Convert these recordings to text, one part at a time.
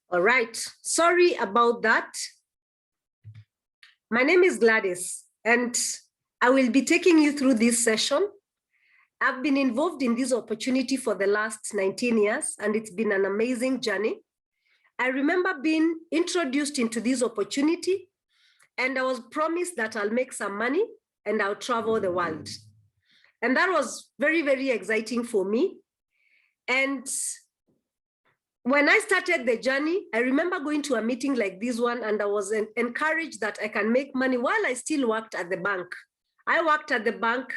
All right, sorry about that. My name is Gladys, and I will be taking you through this session. I've been involved in this opportunity for the last 19 years, and it's been an amazing journey. I remember being introduced into this opportunity, and I was promised that I'll make some money and I'll travel the world. And that was very, very exciting for me. And when I started the journey, I remember going to a meeting like this one, and I was encouraged that I can make money while I still worked at the bank. I worked at the bank.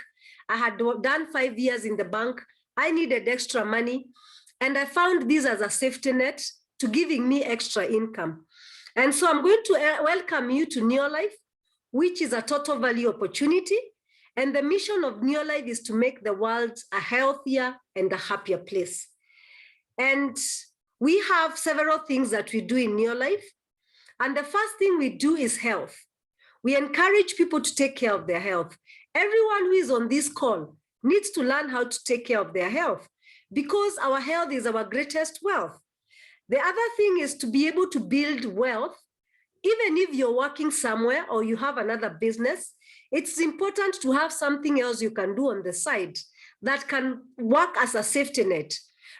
I had done 5 years in the bank. I needed extra money, and I found this as a safety net to giving me extra income. And so I'm going to welcome you to NEOLIFE, which is a total value opportunity. And the mission of NEOLIFE is to make the world a healthier and a happier place. And we have several things that we do in NEOLIFE. And the first thing we do is health. We encourage people to take care of their health. Everyone who is on this call needs to learn how to take care of their health, because our health is our greatest wealth. The other thing is to be able to build wealth. Even if you're working somewhere or you have another business, it's important to have something else you can do on the side that can work as a safety net.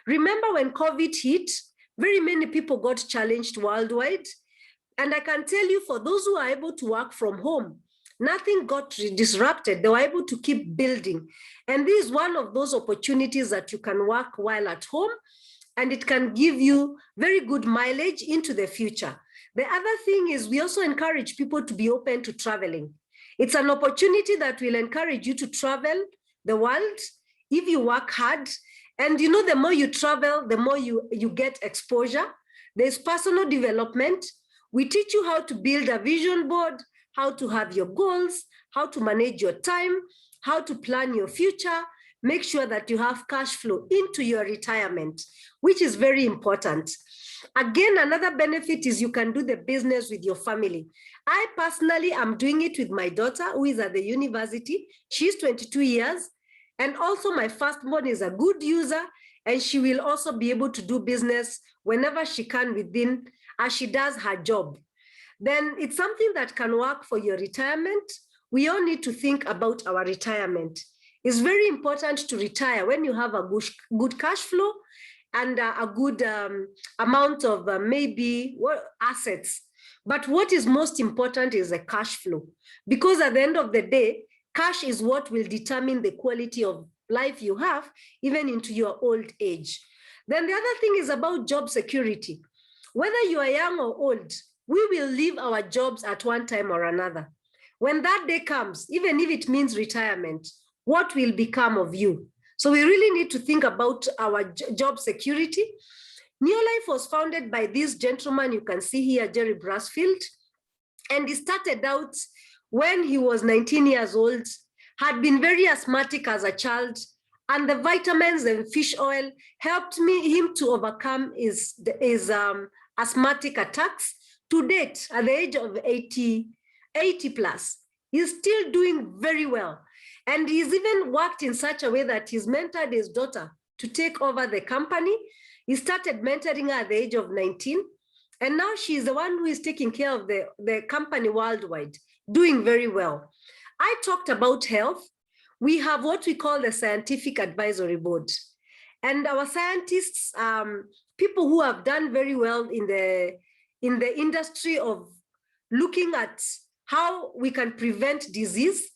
Remember when COVID hit, very many people got challenged worldwide. And I can tell you, for those who are able to work from home, nothing got disrupted. They were able to keep building. And this is one of those opportunities that you can work while at home, and it can give you very good mileage into the future. The other thing is we also encourage people to be open to traveling. It's an opportunity that will encourage you to travel the world if you work hard. And you know, the more you travel, the more you get exposure. There's personal development. We teach you how to build a vision board, how to have your goals, how to manage your time, how to plan your future, make sure that you have cash flow into your retirement, which is very important. Again, another benefit is you can do the business with your family. I personally am doing it with my daughter, who is at the university. She's 22 years. And also my firstborn is a good user, and she will also be able to do business whenever she can within, as she does her job. Then it's something that can work for your retirement. We all need to think about our retirement. It's very important to retire when you have a good cash flow and a good amount of maybe assets. But what is most important is the cash flow, because at the end of the day, cash is what will determine the quality of life you have, even into your old age. Then the other thing is about job security. Whether you are young or old, we will leave our jobs at one time or another. When that day comes, even if it means retirement, what will become of you? So we really need to think about our job security. NEOLIFE was founded by this gentleman you can see here, Jerry Brasfield, and he started out when he was 19 years old, had been very asthmatic as a child, and the vitamins and fish oil helped him to overcome his asthmatic attacks. To date, at the age of 80 plus, he's still doing very well. And he's even worked in such a way that he's mentored his daughter to take over the company. He started mentoring her at the age of 19. And now she's the one who is taking care of the company worldwide, doing very well. I talked about health. We have what we call the Scientific Advisory Board. And our scientists, people who have done very well in the industry of looking at how we can prevent disease.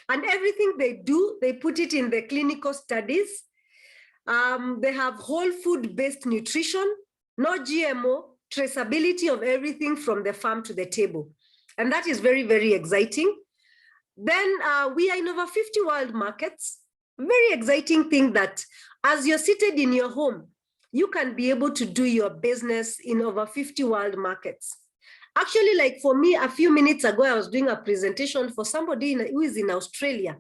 And everything they do, they put it in the clinical studies. They have whole food-based nutrition, no GMO, traceability of everything from the farm to the table. And that is very, very exciting. Then we are in over 50 world markets. Very exciting thing that as you're seated in your home, you can be able to do your business in over 50 world markets. Actually, like for me, a few minutes ago, I was doing a presentation for somebody who is in Australia.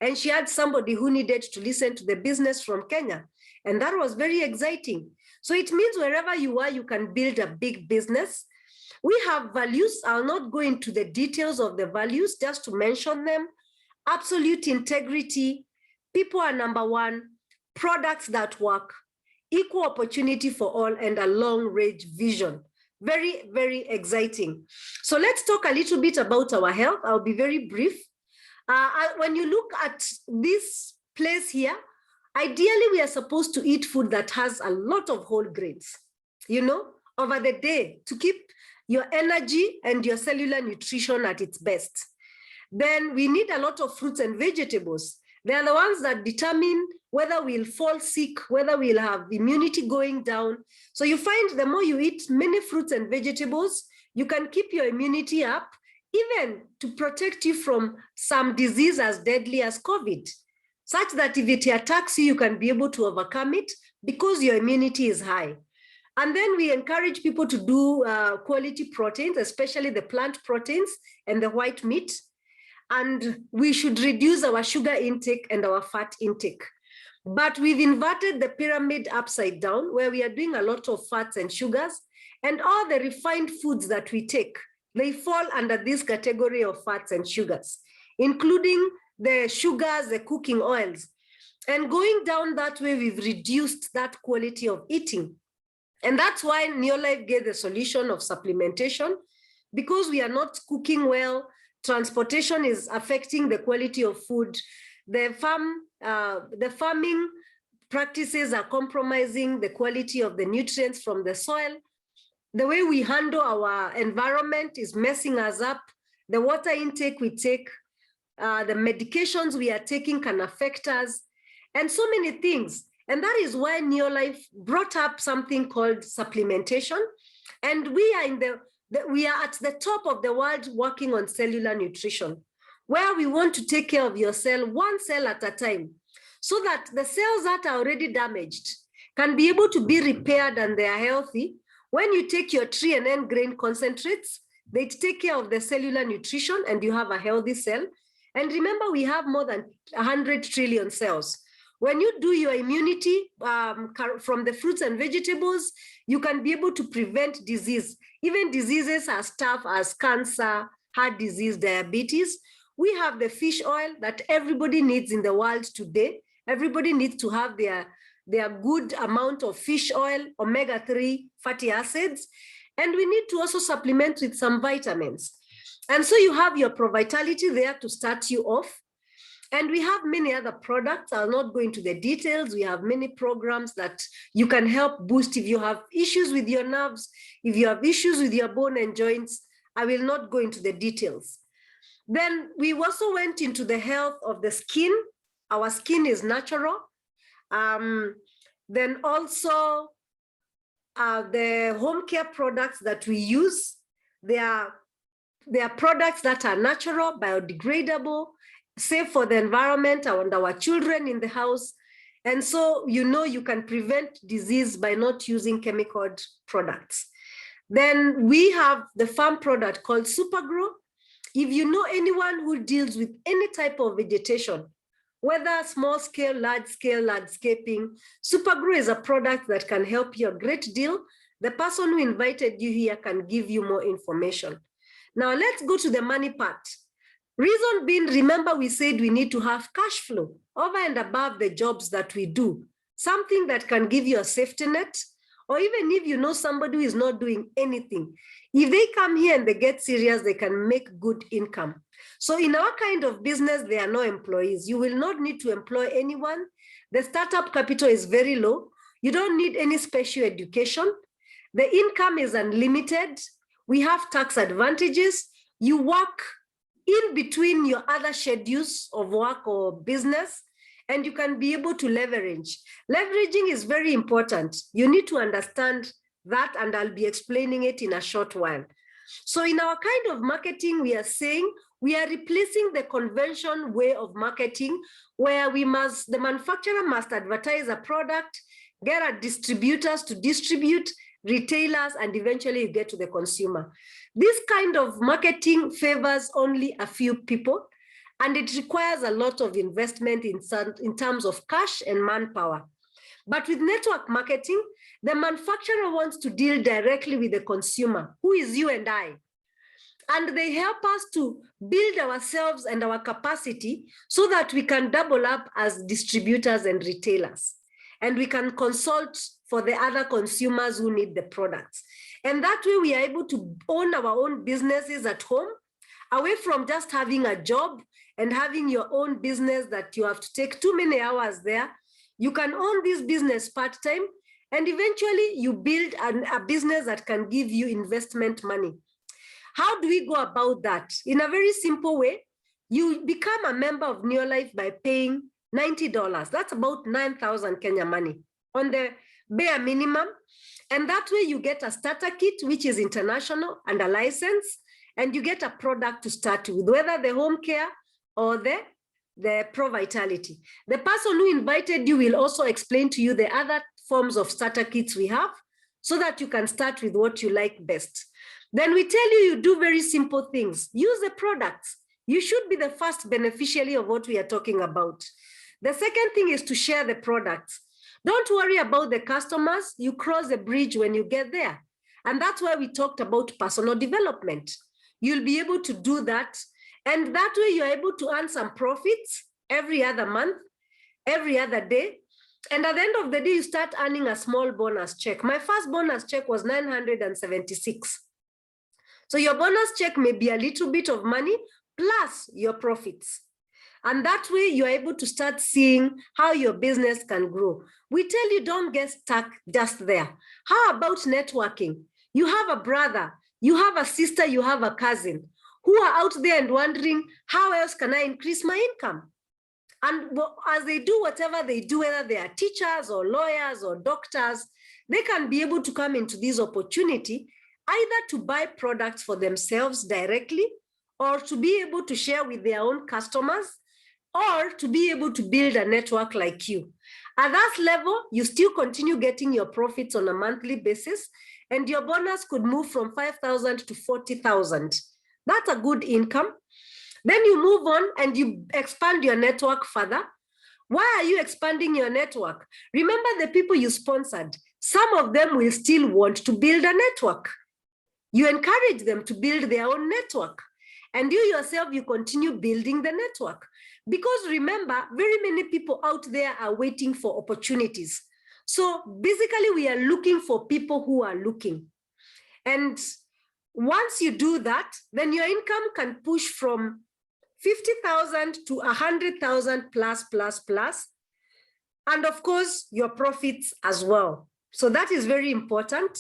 And she had somebody who needed to listen to the business from Kenya. And that was very exciting. So it means wherever you are, you can build a big business. We have values. I'll not go into the details of the values, just to mention them. Absolute integrity, people are number one, products that work, equal opportunity for all, and a long-range vision. Very, very exciting. So let's talk a little bit about our health. I'll be very brief. When you look at this place here, ideally we are supposed to eat food that has a lot of whole grains, you know, over the day to keep your energy and your cellular nutrition at its best. Then we need a lot of fruits and vegetables. They are the ones that determine whether we'll fall sick, whether we'll have immunity going down. So you find the more you eat many fruits and vegetables, you can keep your immunity up, even to protect you from some disease as deadly as COVID, such that if it attacks you, you can be able to overcome it because your immunity is high. And then we encourage people to do quality proteins, especially the plant proteins and the white meat. And we should reduce our sugar intake and our fat intake. But we've inverted the pyramid upside down, where we are doing a lot of fats and sugars, and all the refined foods that we take, they fall under this category of fats and sugars, including the sugars, the cooking oils. And going down that way, we've reduced that quality of eating. And that's why NEOLIFE gave the solution of supplementation, because we are not cooking well. Transportation is affecting the quality of food. The farming practices are compromising the quality of the nutrients from the soil. The way we handle our environment is messing us up. The water intake we take, the medications we are taking can affect us, and so many things. And that is why NEOLIFE brought up something called supplementation. And we are at the top of the world working on cellular nutrition, where we want to take care of your cell, one cell at a time, so that the cells that are already damaged can be able to be repaired and they are healthy. When you take your tree and end grain concentrates, they take care of the cellular nutrition and you have a healthy cell. And remember, we have more than 100 trillion cells. When you do your immunity from the fruits and vegetables, you can be able to prevent disease, even diseases as tough as cancer, heart disease, diabetes. We have the fish oil that everybody needs in the world today. Everybody needs to have their good amount of fish oil, omega-3 fatty acids, and we need to also supplement with some vitamins. And so you have your ProVitality there to start you off. And we have many other products. I'll not go into the details. We have many programs that you can help boost if you have issues with your nerves, if you have issues with your bone and joints. I will not go into the details. Then we also went into the health of the skin. Our skin is natural. Then also the home care products that we use, they are products that are natural, biodegradable, safe for the environment and our children in the house. And so, you can prevent disease by not using chemical products. Then we have the farm product called Supergrow. If you know anyone who deals with any type of vegetation, whether small scale, large scale, landscaping, Supergrow is a product that can help you a great deal. The person who invited you here can give you more information. Now let's go to the money part. Reason being, remember we said we need to have cash flow over and above the jobs that we do, something that can give you a safety net, or even if you know somebody who is not doing anything, if they come here and they get serious, they can make good income. So in our kind of business, there are no employees. You will not need to employ anyone. The startup capital is very low. You don't need any special education. The income is unlimited. We have tax advantages. You work in between your other schedules of work or business, and you can be able to leverage. Leveraging is very important. You need to understand that, and I'll be explaining it in a short while. So in our kind of marketing, we are saying we are replacing the conventional way of marketing, where the manufacturer must advertise a product, get our distributors to distribute, retailers, and eventually you get to the consumer. This kind of marketing favors only a few people, and it requires a lot of investment in terms of cash and manpower. But with network marketing, the manufacturer wants to deal directly with the consumer, who is you and I. And they help us to build ourselves and our capacity so that we can double up as distributors and retailers. And we can consult for the other consumers who need the products. And that way we are able to own our own businesses at home, away from just having a job and having your own business that you have to take too many hours there. You can own this business part-time, and eventually you build a business that can give you investment money. How do we go about that? In a very simple way, you become a member of NEOLIFE by paying $90. That's about 9,000 Kenya money on the bare minimum. And that way you get a starter kit, which is international, and a license, and you get a product to start with, whether the home care or the Pro Vitality. The person who invited you will also explain to you the other forms of starter kits we have, so that you can start with what you like best. Then we tell you, you do very simple things. Use the products. You should be the first beneficiary of what we are talking about. The second thing is to share the products. Don't worry about the customers. You cross the bridge when you get there. And that's why we talked about personal development. You'll be able to do that. And that way you're able to earn some profits every other month, every other day. And at the end of the day, you start earning a small bonus check. My first bonus check was 976. So your bonus check may be a little bit of money plus your profits. And that way you're able to start seeing how your business can grow. We tell you, don't get stuck just there. How about networking? You have a brother, you have a sister, you have a cousin who are out there and wondering, how else can I increase my income? And as they do whatever they do, whether they are teachers or lawyers or doctors, they can be able to come into this opportunity either to buy products for themselves directly, or to be able to share with their own customers, or to be able to build a network like you. At that level, you still continue getting your profits on a monthly basis, and your bonus could move from 5,000 to 40,000. That's a good income. Then you move on and you expand your network further. Why are you expanding your network? Remember the people you sponsored. Some of them will still want to build a network. You encourage them to build their own network. And you yourself, you continue building the network. Because remember, very many people out there are waiting for opportunities. So basically, we are looking for people who are looking. And once you do that, then your income can push from 50,000 to 100,000 plus. And of course, your profits as well. So that is very important.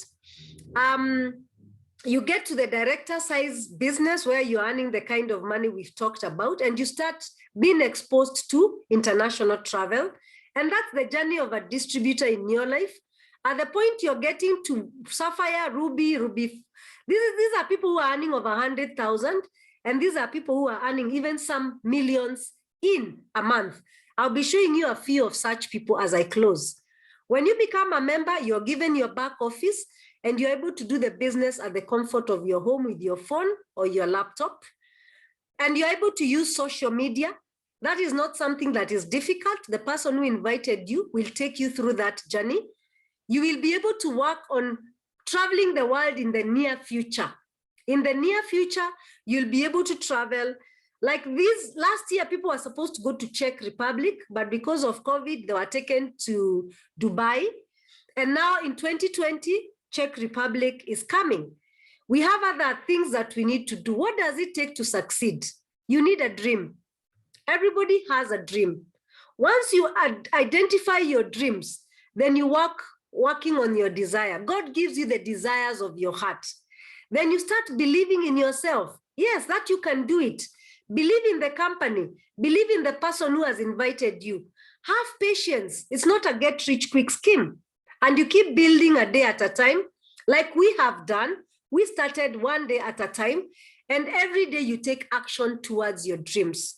You get to the director size business where you're earning the kind of money we've talked about, and you start being exposed to international travel. And that's the journey of a distributor in NEOLIFE. At the point you're getting to Sapphire, Ruby, these are people who are earning over 100,000, and these are people who are earning even some millions in a month. I'll be showing you a few of such people as I close. When you become a member, you're given your back office, and you're able to do the business at the comfort of your home with your phone or your laptop. And you're able to use social media. That is not something that is difficult. The person who invited you will take you through that journey. You will be able to work on traveling the world in the near future. In the near future, you'll be able to travel. Like this, last year, people were supposed to go to Czech Republic, but because of COVID, they were taken to Dubai. And now in 2020, Czech Republic is coming. We have other things that we need to do. What does it take to succeed? You need a dream. Everybody has a dream. Once you identify your dreams, then you working on your desire. God gives you the desires of your heart. Then you start believing in yourself. Yes, that you can do it. Believe in the company. Believe in the person who has invited you. Have patience. It's not a get-rich-quick scheme. And you keep building a day at a time, like we have done. We started one day at a time, and every day you take action towards your dreams.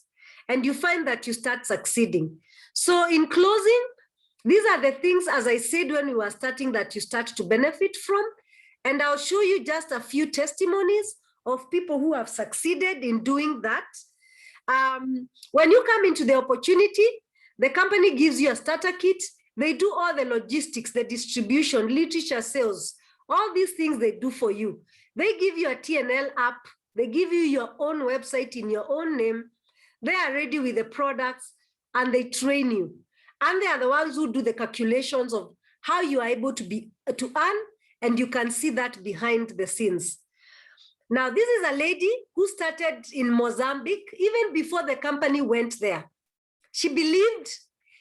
And you find that you start succeeding. So in closing, these are the things, as I said when we were starting, that you start to benefit from. And I'll show you just a few testimonies of people who have succeeded in doing that. When you come into the opportunity, the company gives you a starter kit. They do all the logistics, the distribution, literature sales, all these things they do for you. They give you a TNL app. They give you your own website in your own name. They are ready with the products, and they train you. And they are the ones who do the calculations of how you are able to earn, and you can see that behind the scenes. Now, this is a lady who started in Mozambique even before the company went there. She believed,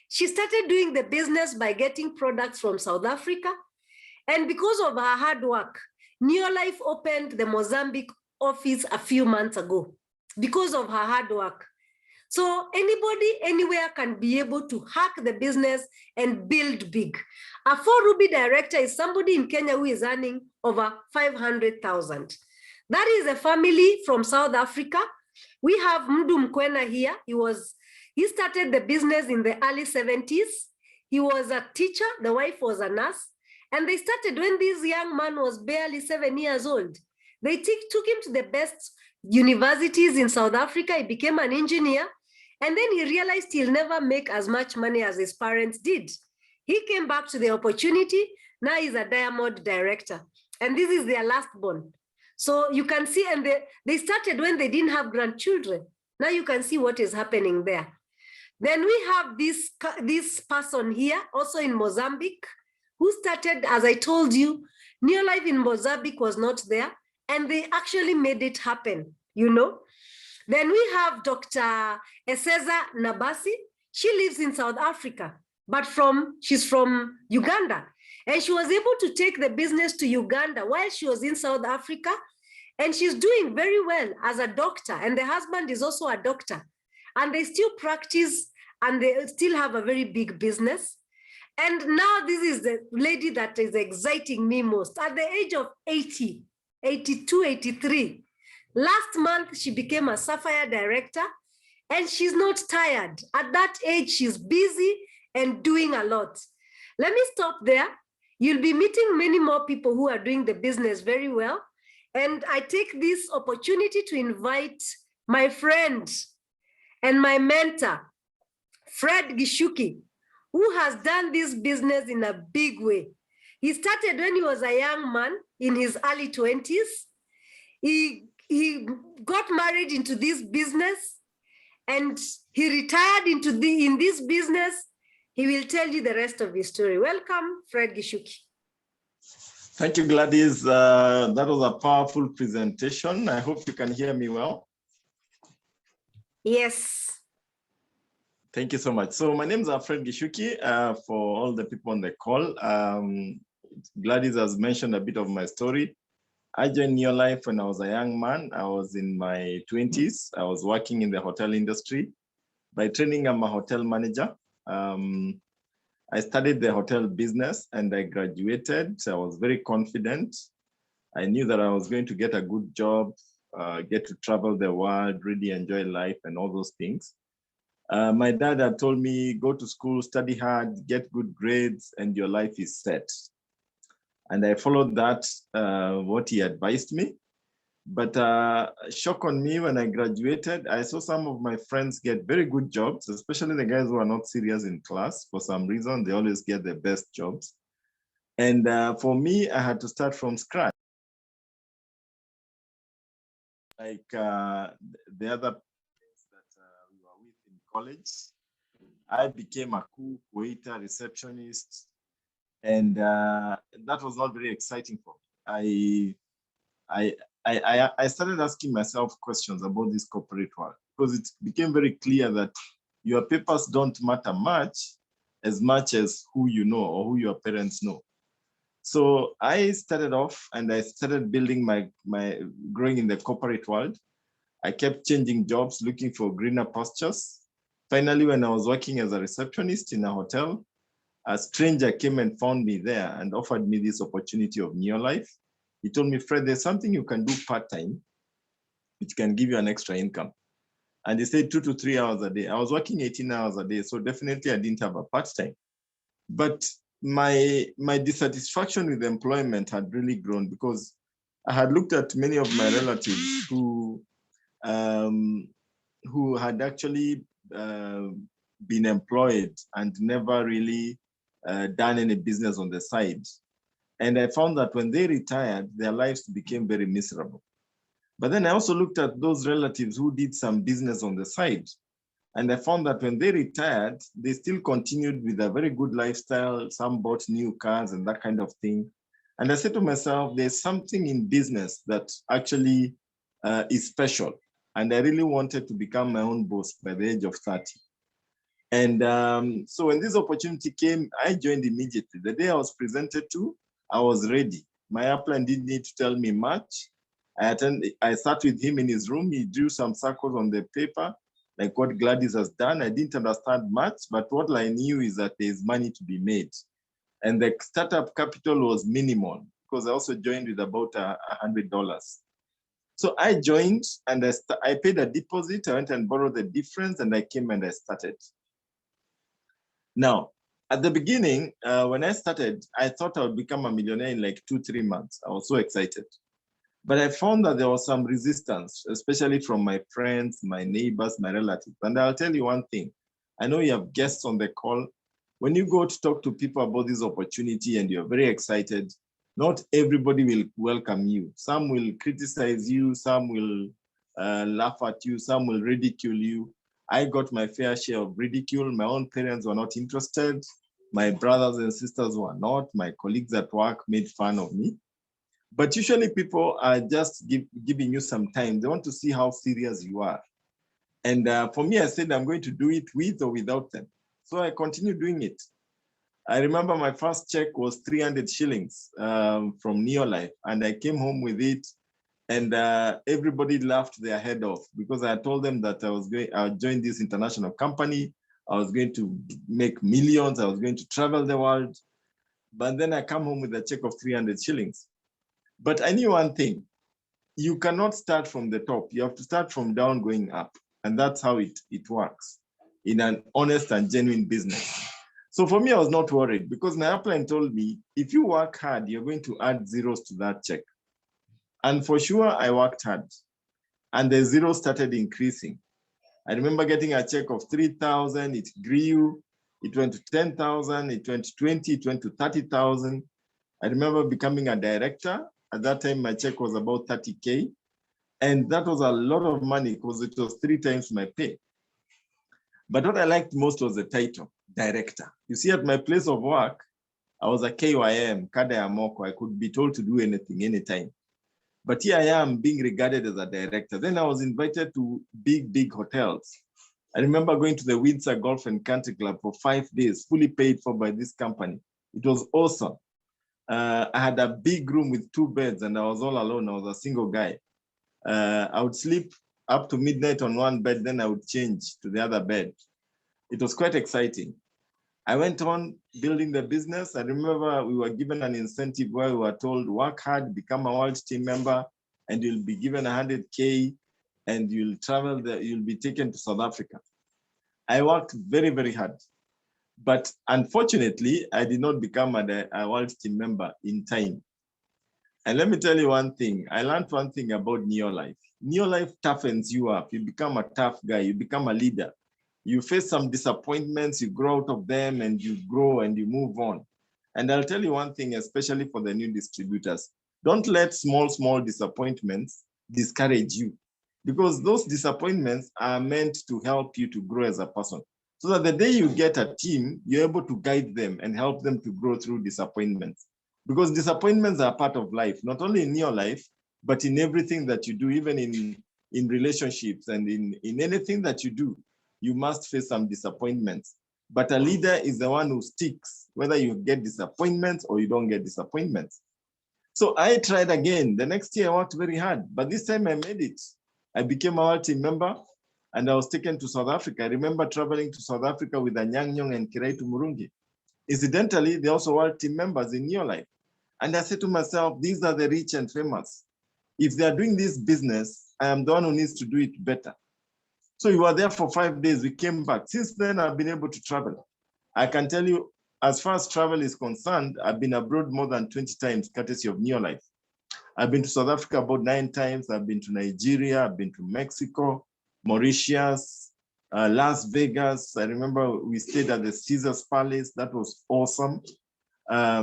she started doing the business by getting products from South Africa. And because of her hard work, NEOLIFE opened the Mozambique office a few months ago because of her hard work. So anybody, anywhere can be able to hack the business and build big. A 4-Ruby director is somebody in Kenya who is earning over 500,000. That is a family from South Africa. We have Mdu Mkwena here. He started the business in the early 70s. He was a teacher, the wife was a nurse. And they started when this young man was barely 7 years old. They took him to the best universities in South Africa. He became an engineer. And then he realized he'll never make as much money as his parents did. He came back to the opportunity. Now he's a diamond director. And this is their last born. So you can see, and they started when they didn't have grandchildren. Now you can see what is happening there. Then we have this person here, also in Mozambique, who started, as I told you, NEOLIFE in Mozambique was not there, and they actually made it happen, you know. Then we have Dr. Eseza Nabasi. She lives in South Africa, but she's from Uganda. And she was able to take the business to Uganda while she was in South Africa. And she's doing very well as a doctor. And the husband is also a doctor. And they still practice and they still have a very big business. And now this is the lady that is exciting me most. At the age of 80, 82, 83, last month she became a Sapphire director, and she's not tired. At that age, she's busy and doing a lot. Let me stop there. You'll be meeting many more people who are doing the business very well. And I take this opportunity to invite my friend and my mentor, Fred Gishuki, who has done this business in a big way. He started when he was a young man in his early 20s. He got married into this business, and he retired in this business. He will tell you the rest of his story. Welcome, Fred Gichuki. Thank you, Gladys. That was a powerful presentation. I hope you can hear me well. Yes. Thank you so much. So my name is Fred Gichuki. For all the people on the call, Gladys has mentioned a bit of my story. I joined NEOLIFE when I was a young man. I was in my 20s. I was working in the hotel industry. By training, I'm a hotel manager. I studied the hotel business and I graduated. I was very confident. I knew that I was going to get a good job, get to travel the world, really enjoy life and all those things. My dad had told me, go to school, study hard, get good grades, and your life is set. And I followed that, what he advised me. But shock on me when I graduated, I saw some of my friends get very good jobs, especially the guys who are not serious in class. For some reason, they always get the best jobs. And for me, I had to start from scratch. Like the other that we were with in college, I became a cook, waiter, receptionist. And that was not very exciting for me. I started asking myself questions about this corporate world, because it became very clear that your papers don't matter much as who you know or who your parents know. So I started off and I started building growing in the corporate world. I kept changing jobs, looking for greener pastures. Finally, when I was working as a receptionist in a hotel, a stranger came and found me there and offered me this opportunity of NEOLIFE. He told me, Fred, there's something you can do part-time, which can give you an extra income. And he said 2 to 3 hours a day. I was working 18 hours a day, so definitely I didn't have a part-time. But my dissatisfaction with employment had really grown, because I had looked at many of my relatives who had actually been employed and never really done any business on the side. And I found that when they retired, their lives became very miserable. But then I also looked at those relatives who did some business on the side. And I found that when they retired, they still continued with a very good lifestyle. Some bought new cars and that kind of thing. And I said to myself, there's something in business that actually is special. And I really wanted to become my own boss by the age of 30. And so when this opportunity came, I joined immediately. The day I was presented to, I was ready. My upline didn't need to tell me much. I sat with him in his room. He drew some circles on the paper, like what Gladys has done. I didn't understand much, but what I knew is that there's money to be made. And the startup capital was minimal because I also joined with about $100. So I joined and I paid a deposit. I went and borrowed the difference and I came and I started. Now, at the beginning, when I started, I thought I would become a millionaire in like 2-3 months. I was so excited. But I found that there was some resistance, especially from my friends, my neighbors, my relatives. And I'll tell you one thing. I know you have guests on the call. When you go to talk to people about this opportunity and you're very excited, not everybody will welcome you. Some will criticize you, some will laugh at you, some will ridicule you. I got my fair share of ridicule. My own parents were not interested. My brothers and sisters were not. My colleagues at work made fun of me. But usually people are just giving you some time. They want to see how serious you are. And for me, I said, I'm going to do it with or without them. So I continued doing it. I remember my first check was 300 shillings from NEOLIFE. And I came home with it. And everybody laughed their head off because I told them that I would join this international company. I was going to make millions. I was going to travel the world. But then I come home with a check of 300 shillings. But I knew one thing. You cannot start from the top. You have to start from down going up. And that's how it works in an honest and genuine business. So for me, I was not worried because my upline told me, if you work hard, you're going to add zeros to that check. And for sure, I worked hard. And the zeros started increasing. I remember getting a check of 3,000, it grew, it went to 10,000, it went to 20, it went to 30,000. I remember becoming a director. At that time, my check was about 30K. And that was a lot of money because it was 3 times my pay. But what I liked most was the title, director. You see, at my place of work, I was a KYM, Kada Yamoko. I could be told to do anything, anytime. But here I am being regarded as a director. Then I was invited to big hotels. I remember going to the Windsor Golf and Country Club for 5 days, fully paid for by this company. It was awesome. I had a big room with 2 beds and I was all alone. I was a single guy. I would sleep up to midnight on one bed, then I would change to the other bed. It was quite exciting. I went on building the business. I remember we were given an incentive where we were told, work hard, become a world team member, and you'll be given 100K and you'll travel there, you'll be taken to South Africa. I worked very, very hard. But unfortunately, I did not become a world team member in time. And let me tell you one thing. I learned one thing about NEOLIFE. NEOLIFE toughens you up. You become a tough guy. You become a leader. You face some disappointments, you grow out of them, and you grow and you move on. And I'll tell you one thing, especially for the new distributors. Don't let small disappointments discourage you, because those disappointments are meant to help you to grow as a person. So that the day you get a team, you're able to guide them and help them to grow through disappointments. Because disappointments are part of life, not only in your life, but in everything that you do, even in relationships and in anything that you do. You must face some disappointments. But a leader is the one who sticks, whether you get disappointments or you don't get disappointments. So I tried again. The next year I worked very hard, but this time I made it. I became a world team member and I was taken to South Africa. I remember traveling to South Africa with Anyang and Kiraitu Murungi. Incidentally, they're also world team members in NEOLIFE. And I said to myself, these are the rich and famous. If they are doing this business, I am the one who needs to do it better. So we were there for 5 days. We came back. Since then, I've been able to travel. I can tell you, as far as travel is concerned, I've been abroad more than 20 times, courtesy of NEOLIFE. I've been to South Africa about 9 times. I've been to Nigeria. I've been to Mexico, Mauritius, Las Vegas. I remember we stayed at the Caesar's Palace. That was awesome. I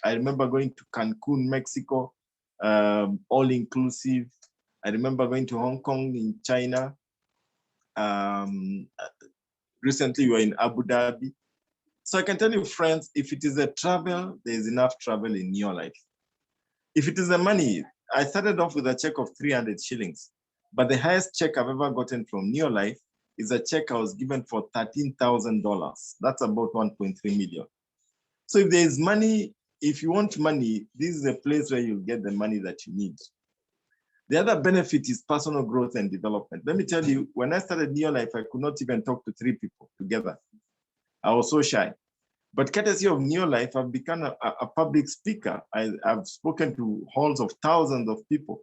remember going to Cancun, Mexico, all inclusive. I remember going to Hong Kong in China. Recently, we were in Abu Dhabi. So I can tell you, friends, if it is a travel, there is enough travel in NEOLIFE. If it is the money, I started off with a check of 300 shillings, but the highest check I've ever gotten from NEOLIFE is a check I was given for $13,000. That's about 1.3 million. So if there is money, if you want money, this is a place where you'll get the money that you need. The other benefit is personal growth and development. Let me tell you, when I started NEOLIFE, I could not even talk to 3 people together. I was so shy. But courtesy of NEOLIFE, I've become a public speaker. I've spoken to halls of thousands of people.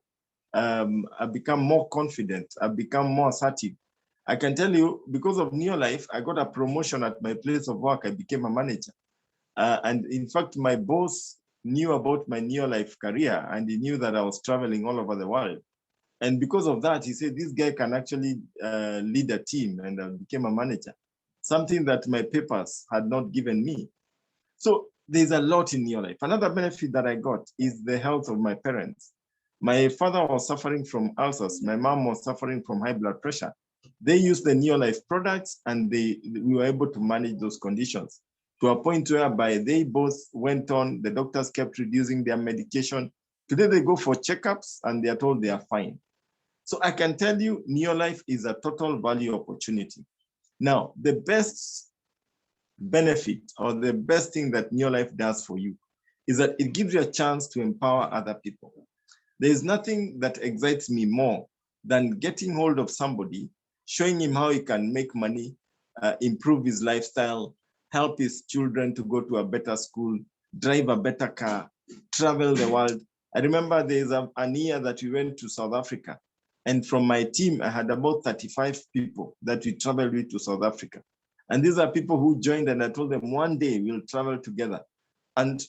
I've become more confident. I've become more assertive. I can tell you, because of NEOLIFE, I got a promotion at my place of work. I became a manager. And in fact, my boss knew about my NEOLIFE career, and he knew that I was traveling all over the world. And because of that, he said, this guy can actually lead a team, and I became a manager, something that my papers had not given me. So there's a lot in NEOLIFE. Another benefit that I got is the health of my parents. My father was suffering from ulcers. My mom was suffering from high blood pressure. They used the NEOLIFE products, and we were able to manage those conditions to a point whereby they both went on, the doctors kept reducing their medication. Today they go for checkups and they are told they are fine. So I can tell you, NEOLIFE is a total value opportunity. Now, the best benefit or the best thing that NEOLIFE does for you is that it gives you a chance to empower other people. There is nothing that excites me more than getting hold of somebody, showing him how he can make money, improve his lifestyle, help his children to go to a better school, drive a better car, travel the world. I remember there's an year that we went to South Africa, and from my team, I had about 35 people that we traveled with to South Africa. And these are people who joined, and I told them one day we'll travel together. And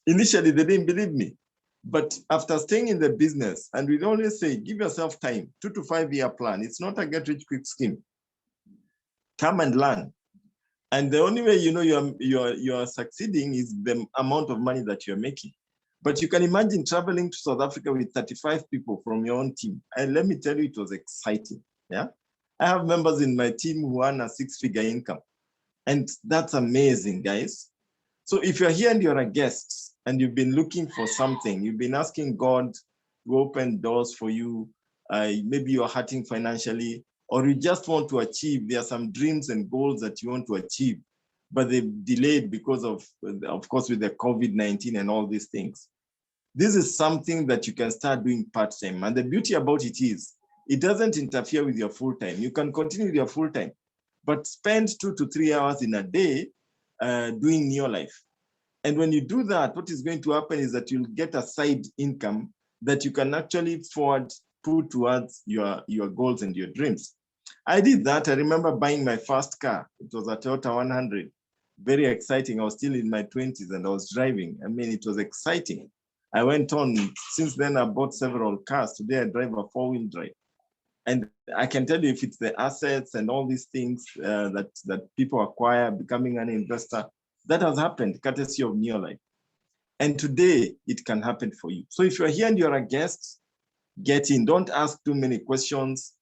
initially they didn't believe me. But after staying in the business, and we'd always say, give yourself time, 2 to 5 year plan. It's not a get rich quick scheme. Come and learn. And the only way you know you're succeeding is the amount of money that you're making. But you can imagine traveling to South Africa with 35 people from your own team. And let me tell you, it was exciting. Yeah. I have members in my team who earn a 6-figure income. And that's amazing, guys. So if you're here and you're a guest and you've been looking for something, you've been asking God to open doors for you, maybe you're hurting financially, or you just want to achieve, there are some dreams and goals that you want to achieve, but they've delayed because of course, with the COVID-19 and all these things. This is something that you can start doing part-time. And the beauty about it is, it doesn't interfere with your full-time. You can continue with your full-time, but spend 2 to 3 hours in a day doing NEOLIFE. And when you do that, what is going to happen is that you'll get a side income that you can actually put towards your goals and your dreams. I did that. I remember buying my first car. It was a Toyota 100. Very exciting. I was still in my 20s and I was driving. I mean, it was exciting. I went on. Since then, I bought several cars. Today, I drive a 4-wheel drive. And I can tell you, if it's the assets and all these things that people acquire, becoming an investor, that has happened courtesy of NEOLIFE. And today, it can happen for you. So if you're here and you're a guest, get in. Don't ask too many questions.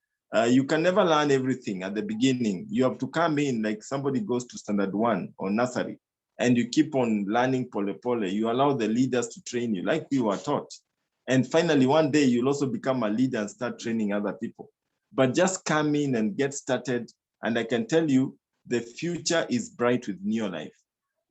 You can never learn everything at the beginning. You have to come in like somebody goes to standard 1 or nursery, and you keep on learning pole. You allow the leaders to train you like we were taught. And finally, one day, you'll also become a leader and start training other people. But just come in and get started. And I can tell you, the future is bright with NEOLIFE.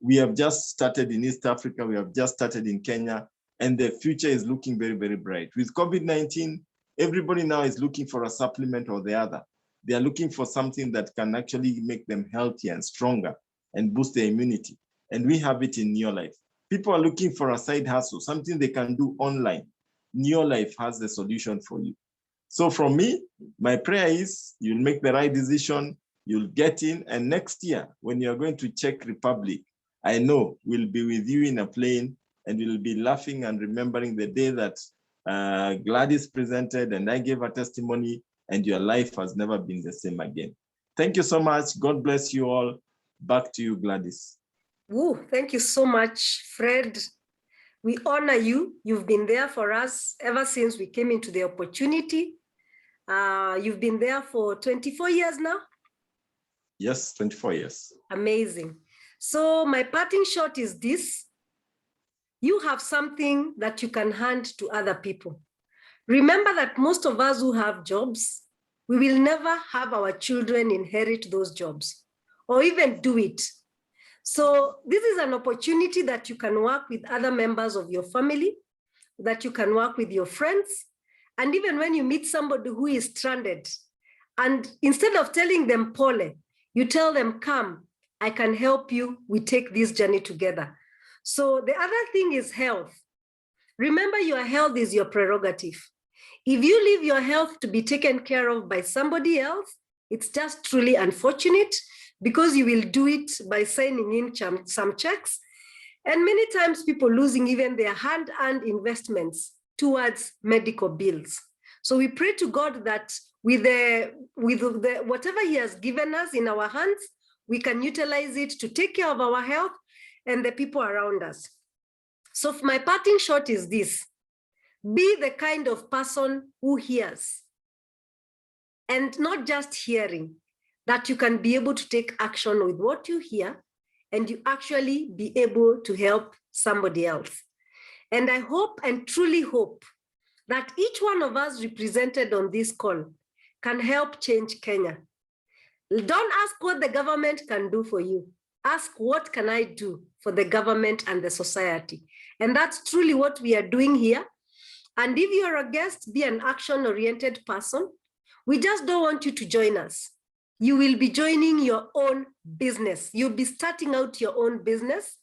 We have just started in East Africa. We have just started in Kenya. And the future is looking very, very bright. With COVID-19, everybody now is looking for a supplement or the other. They are looking for something that can actually make them healthier and stronger and boost their immunity. And we have it in NEOLIFE. People are looking for a side hustle, something they can do online. NEOLIFE has the solution for you. So from me, my prayer is you'll make the right decision, you'll get in, and next year, when you're going to Czech Republic, I know we'll be with you in a plane, and we'll be laughing and remembering the day that Gladys presented and I gave a testimony, and your life has never been the same again. Thank you so much. God bless you all. Back to you, Gladys. Woo, thank you so much, Fred. We honor you. You've been there for us ever since we came into the opportunity. You've been there for 24 years now? Yes, 24 years. Amazing. So my parting shot is this. You have something that you can hand to other people. Remember that most of us who have jobs, we will never have our children inherit those jobs or even do it. So this is an opportunity that you can work with other members of your family, that you can work with your friends. And even when you meet somebody who is stranded, and instead of telling them, Pole, you tell them, come, I can help you. We take this journey together. So the other thing is health. Remember, your health is your prerogative. If you leave your health to be taken care of by somebody else, it's just truly unfortunate, because you will do it by signing in some checks. And many times people losing even their hand-earned investments towards medical bills. So we pray to God that with whatever he has given us in our hands, we can utilize it to take care of our health and the people around us. So my parting shot is this: be the kind of person who hears, and not just hearing, that you can be able to take action with what you hear, and you actually be able to help somebody else. And I hope and truly hope that each one of us represented on this call can help change Kenya. Don't ask what the government can do for you. Ask, what can I do for the government and the society? And that's truly what we are doing here. And if you're a guest, be an action-oriented person. We just don't want you to join us. You will be joining your own business. You'll be starting out your own business.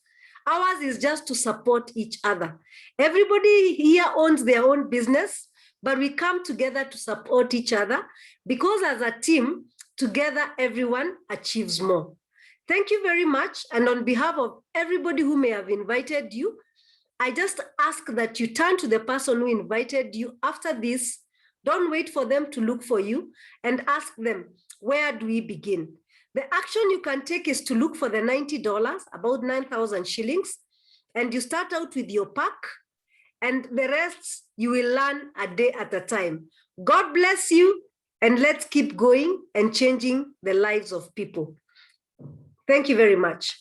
Ours is just to support each other. Everybody here owns their own business, but we come together to support each other, because as a team, together everyone achieves more. Thank you very much. And on behalf of everybody who may have invited you, I just ask that you turn to the person who invited you after this. Don't wait for them to look for you, and ask them, where do we begin? The action you can take is to look for the $90, about 9,000 shillings, and you start out with your pack, and the rest you will learn a day at a time. God bless you, and let's keep going and changing the lives of people. Thank you very much.